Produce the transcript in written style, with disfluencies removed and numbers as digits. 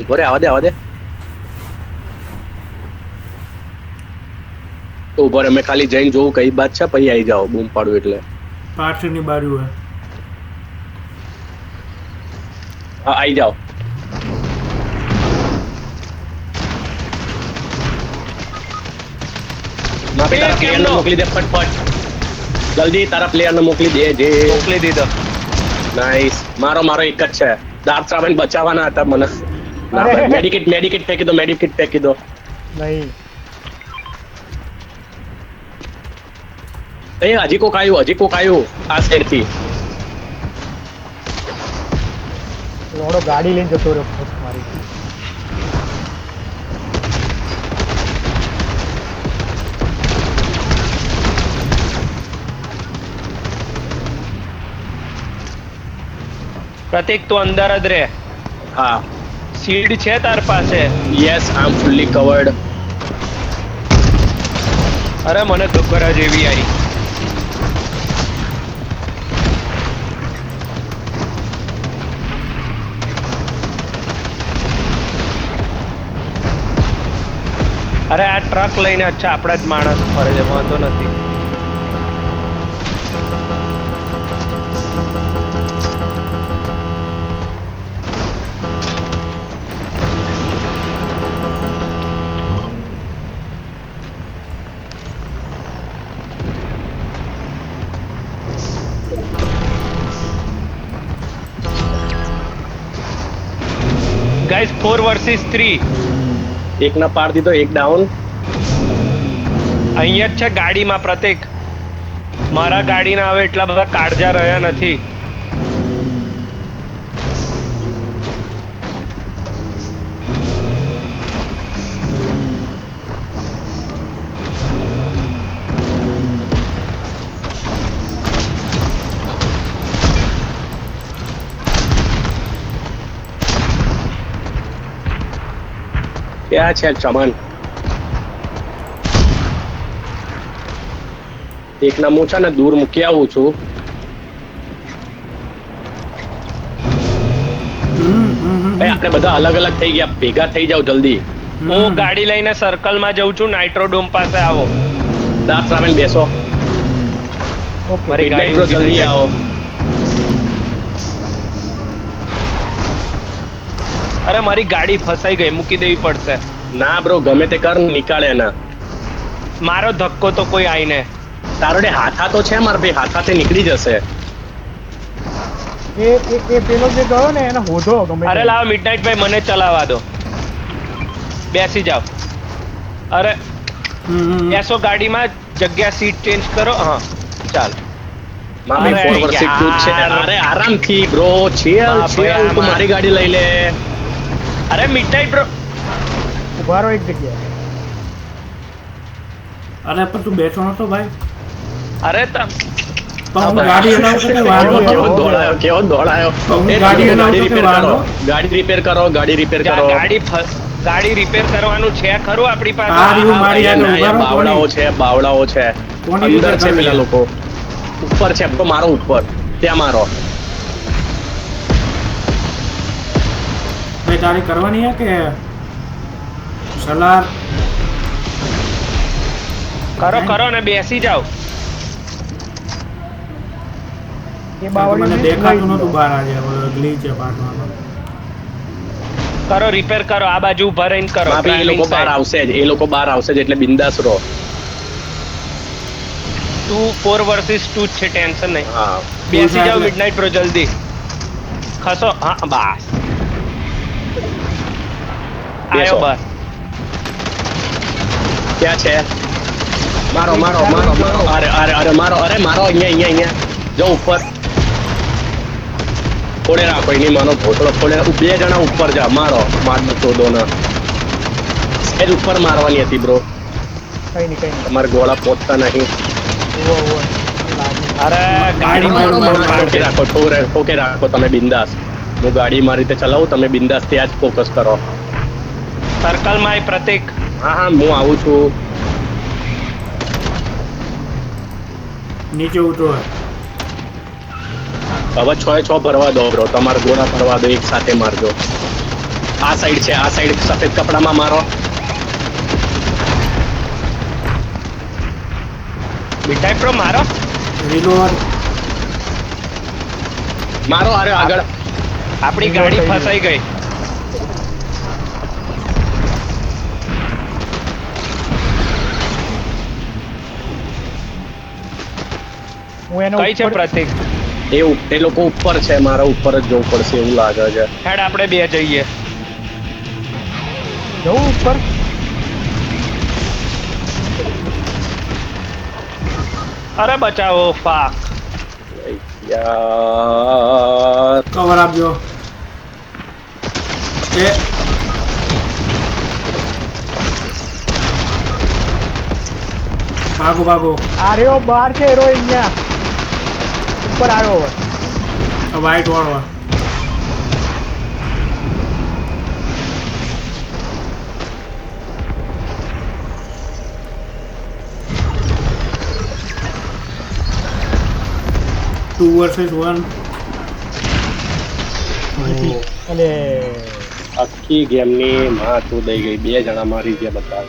ઉભો રે, આવા દે તો ઉભો રે, મેં ખાલી જઈને જોઉં કઈ બાત છે, પછી આવી જાઓ બૂમ પાડું એટલે. પાછળની બાજુ હે. હા આવી જાઓ. માં બે તારા પ્લેયર ને મોકલી દે ફટફટ, જલ્દી તારા પ્લેયર ને મોકલી દે. જે મોકલી દીધો. નાઈસ. મારો એક જ છે. દાર્થ રાવણ બચાવવાના હતા મને. ના ભાઈ, મેડિકેટ ફેંકી દો. નહીં એ હજી કોક આવ્યું આ સાઈડ થી. લોડો ગાડી લઈને જતો રહ્યો ફોટ મારી. પ્રતિક તું અંદર જ રે. હા શીલ્ડ છે તાર પાસે? યસ, આઈ એમ ફુલ્લી કવર્ડ. અરે મને ગભરા જેવી આવી. અરે આ ટ્રક લઈને અચ્છા આપણા જ માણસ ફરે છે, વાંધો નથી. Guys 4 versus 3. એક ના પાડ દીધો, એક ડાઉન. અહીંયા જ છે ગાડીમાં પ્રતિક. મારા ગાડીના હવે એટલા બધા કાળજા રહ્યા નથી. ક્યાં છે ચમન? એકના હું છે ને દૂર મૂકી આવું છું. આપણે બધા અલગ અલગ થઈ ગયા, ભેગા થઈ જાવ જલ્દી. હું ગાડી લઈને સર્કલમાં જઉં છું, નાઇટ્રોડોમ પાસે આવો. દાસ રામેન બેસો. મારી ગાડી Midnight Bro, જલ્દી આવો. અરે મારી ગાડી ફસાઈ ગઈ, મૂકી દેવી પડશે. ના બ્રો, ગમે તે કર, નીકાળે એના. મારો ધક્કો તો કોઈ આઈને. તારો ડે હાથા તો છે મારા ભાઈ, હાથાથી નીકળી જશે. એ પેલો જે ગયો ને એને હોધો ગમે અરે લાવો મિડનાઇટ ભાઈ, મને ચલાવવા દો. બેસી જાઓ. અરે એસો ગાડીમાં જગ્યા સીટ ચેન્જ કરો. હા ચાલ. મારી અરે 4 વર્ષથી તું છે. યાર. અરે આરામથી બ્રો, ચિલ ભાઈ, તું મારી ગાડી લઈ લે. અરે મિડનાઇટ બ્રો, ઉભા રહો એક જગ્યાએ. અરે પણ તું બેઠો નતો ભાઈ. અરે પણ હું ગાડી હલાવું તો કઈ વાંધો કેવો નતો. દોડાયો. હું એ ગાડી હલાવું તો ગાડી કઈ વાંધો. રિપેર કરો. ગાડી રિપેર કરવાનું છે ખરું આપણી આ પાસે? રહ્યું મારી આગળ અહીંયા ઉભા રહો, બાવડાઓ છે. કોની અંદર repair છે કરવી પેલા છે? લોકો. ઉપર છે તો મારો ઉપર, ત્યાં મારો. ભાઈ તારી કરવાની હે કે સલાહ? કરો ને બેસી જાઓ. એ મને બાવળીને દેખાતું લઈ નતું લો. બહાર આજે ગ્લી છે પાટવામાં. કરો રિપેર કરો, આ બાજુ ઉભા રહીને કરો. માપી એ લોકો બહાર આવશે જ, એટલે બિંદાસ રહો. તું 4 વર્સિસ 2 છે, ટેન્શન નહીં. હા બેસી જાઓ મિડનાઇટ બ્રો, જલ્દી ખસો. હા બસ આયો બસ. ક્યાં છે? મારો અરે મારો અહીંયા જો ઉપર. થોડે રાખો, એની માનો ભોસડો થોડે. 2 જણા ઉપર જા, મારો શોધો ના. સહેજ ઉપર મારવાની હતી બ્રો. કઈ નહીં તમારે ગોળા પહોંચતા નહીં. ઓવો લાગે. અરે ગાડી ઠોકે રાખો તમે બિંદાસ. હું ગાડી મારી રીતે ચલાવું, તમે બિંદાસ ત્યાં જ ફોકસ કરો. સર્કલમાં પ્રતિક. હા હું આવું છું. નીચે ઉતરો. હવે 6 ભરવા દો બ્રો, તમારે ગોળા ભરવા દો, એક સાથે મારજો. આ સાઈડ છે, આ સાઈડ સફેદ કપડામાં મારો. મિઠાઈ પ્રો મારો. રીલોડ. મારો અરે આગળ. આપણી ગાડી ફસાઈ ગઈ. હું એનો કઈ છે ઉપર- પ્રતિક? એ લોકો ઉપર છે, મારા ઉપર જ જવું પડશે એવું લાગે છે. હેડ આપણે બે જઈએ. જવું ઉપર અરે બચાવો ફાક. યાર કવર આપજો. એ ભાગો ભાગો. આ રહ્યો બહાર છે હેરો અહીંયા ઉપર આવ્યો હવે. વાઈટ વાળો. Two versus one. અને આખી ગેમની માં તું દઈ ગઈ, 2 જણા મારી ગયા બધા.